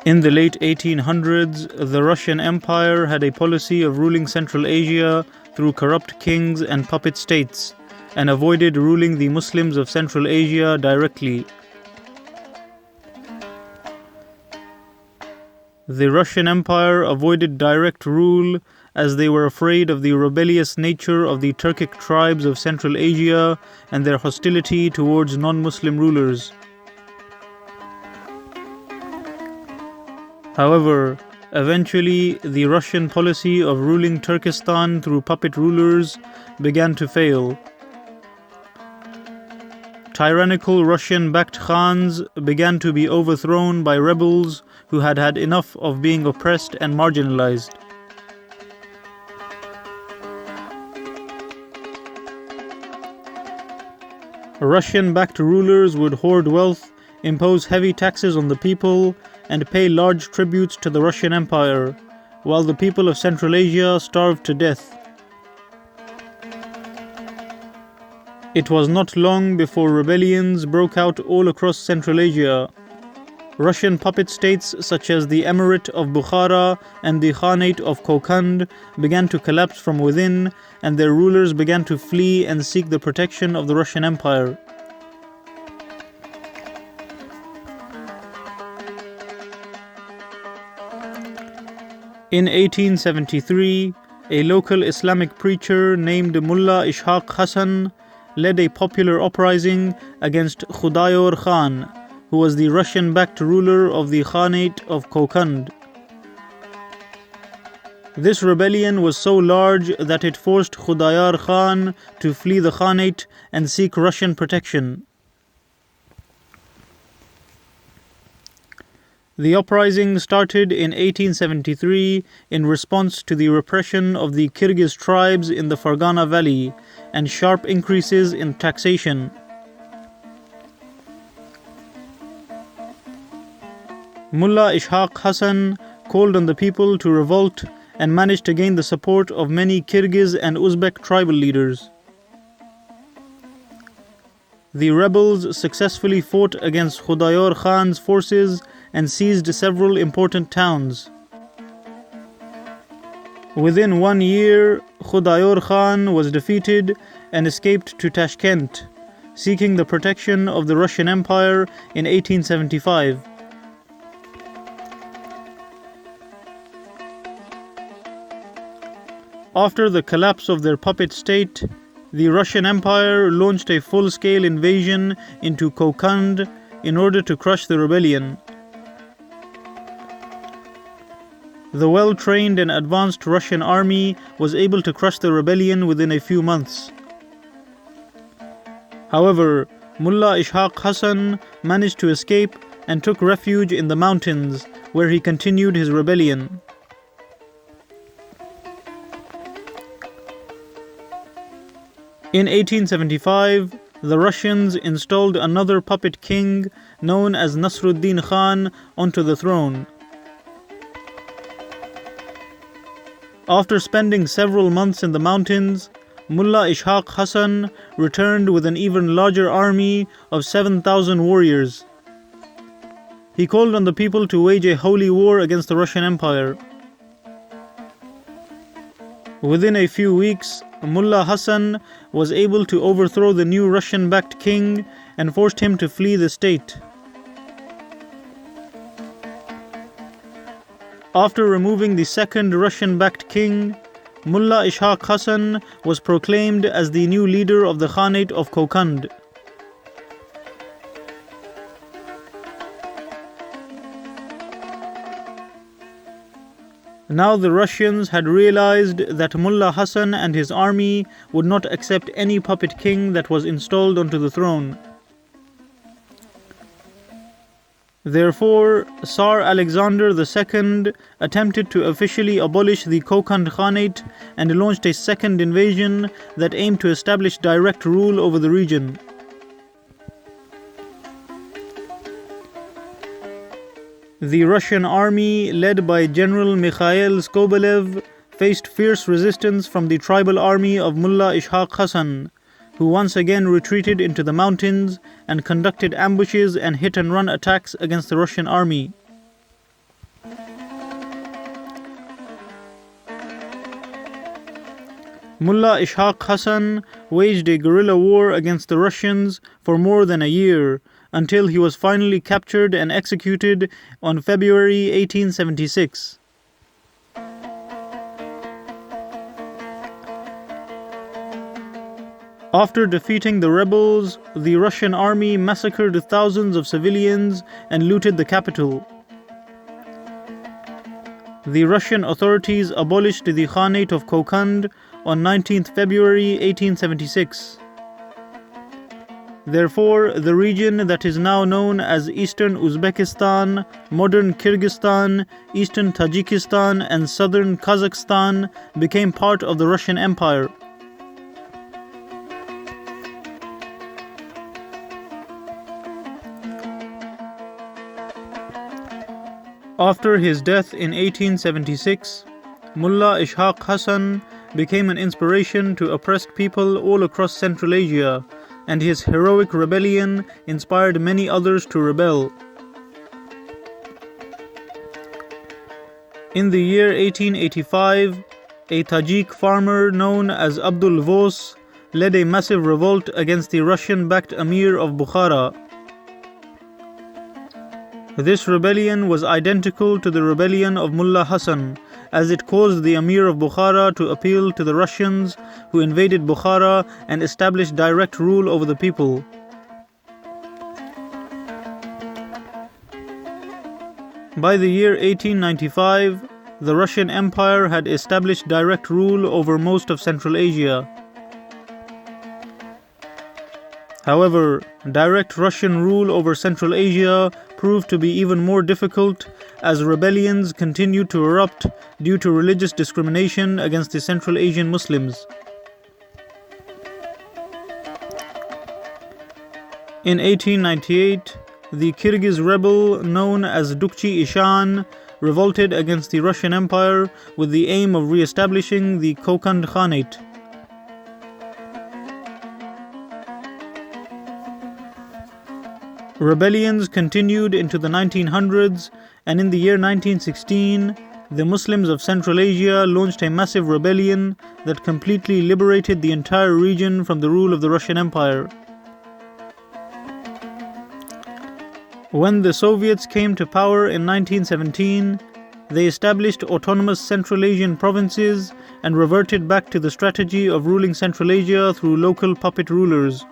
In the late 1800s, the Russian Empire had a policy of ruling Central Asia through corrupt kings and puppet states, and avoided ruling the Muslims of Central Asia directly. The Russian Empire avoided direct rule as they were afraid of the rebellious nature of the Turkic tribes of Central Asia and their hostility towards non-Muslim rulers. However, eventually the Russian policy of ruling Turkestan through puppet rulers began to fail. Tyrannical Russian-backed Khans began to be overthrown by rebels who had had enough of being oppressed and marginalized. Russian-backed rulers would hoard wealth, impose heavy taxes on the people, and pay large tributes to the Russian Empire, while the people of Central Asia starved to death. It was not long before rebellions broke out all across Central Asia. Russian puppet states such as the Emirate of Bukhara and the Khanate of Kokand began to collapse from within, and their rulers began to flee and seek the protection of the Russian Empire. In 1873, a local Islamic preacher named Mulla Ishak Hassan led a popular uprising against Khudayor Khan, who was the Russian-backed ruler of the Khanate of Kokand. This rebellion was so large that it forced Khudayar Khan to flee the Khanate and seek Russian protection. The uprising started in 1873 in response to the repression of the Kyrgyz tribes in the Fergana Valley and sharp increases in taxation. Mulla Ishak Hassan called on the people to revolt and managed to gain the support of many Kyrgyz and Uzbek tribal leaders. The rebels successfully fought against Khudayor Khan's forces and seized several important towns. Within 1 year, Khudayor Khan was defeated and escaped to Tashkent, seeking the protection of the Russian Empire in 1875. After the collapse of their puppet state, the Russian Empire launched a full-scale invasion into Kokand in order to crush the rebellion. The well-trained and advanced Russian army was able to crush the rebellion within a few months. However, Mulla Ishaq Hassan managed to escape and took refuge in the mountains, where he continued his rebellion. In 1875, the Russians installed another puppet king known as Nasruddin Khan onto the throne. After spending several months in the mountains, Mulla Ishaq Hassan returned with an even larger army of 7,000 warriors. He called on the people to wage a holy war against the Russian Empire. Within a few weeks, Mulla Hassan was able to overthrow the new Russian-backed king and forced him to flee the state. After removing the second Russian-backed king, Mulla Ishaq Hassan was proclaimed as the new leader of the Khanate of Kokand. Now the Russians had realized that Mulla Hassan and his army would not accept any puppet king that was installed onto the throne. Therefore, Tsar Alexander II attempted to officially abolish the Kokand Khanate and launched a second invasion that aimed to establish direct rule over the region. The Russian army, led by General Mikhail Skobelev, faced fierce resistance from the tribal army of Mulla Ishaq Hassan, who once again retreated into the mountains and conducted ambushes and hit-and-run attacks against the Russian army. Mulla Ishak Hassan waged a guerrilla war against the Russians for more than a year, until he was finally captured and executed on February 1876. After defeating the rebels, the Russian army massacred thousands of civilians and looted the capital. The Russian authorities abolished the Khanate of Kokand on 19th February 1876. Therefore, the region that is now known as Eastern Uzbekistan, modern Kyrgyzstan, Eastern Tajikistan, and Southern Kazakhstan became part of the Russian Empire. After his death in 1876, Mulla Ishaq Hassan became an inspiration to oppressed people all across Central Asia, and his heroic rebellion inspired many others to rebel. In the year 1885, a Tajik farmer known as Abdul Vos led a massive revolt against the Russian-backed Emir of Bukhara. This rebellion was identical to the rebellion of Mulla Hassan, as it caused the Emir of Bukhara to appeal to the Russians who invaded Bukhara and established direct rule over the people. By the year 1895, the Russian Empire had established direct rule over most of Central Asia. However, direct Russian rule over Central Asia proved to be even more difficult as rebellions continued to erupt due to religious discrimination against the Central Asian Muslims. In 1898, the Kyrgyz rebel known as Dukchi Ishan revolted against the Russian Empire with the aim of re-establishing the Kokand Khanate. Rebellions continued into the 1900s, and in the year 1916, the Muslims of Central Asia launched a massive rebellion that completely liberated the entire region from the rule of the Russian Empire. When the Soviets came to power in 1917, they established autonomous Central Asian provinces and reverted back to the strategy of ruling Central Asia through local puppet rulers.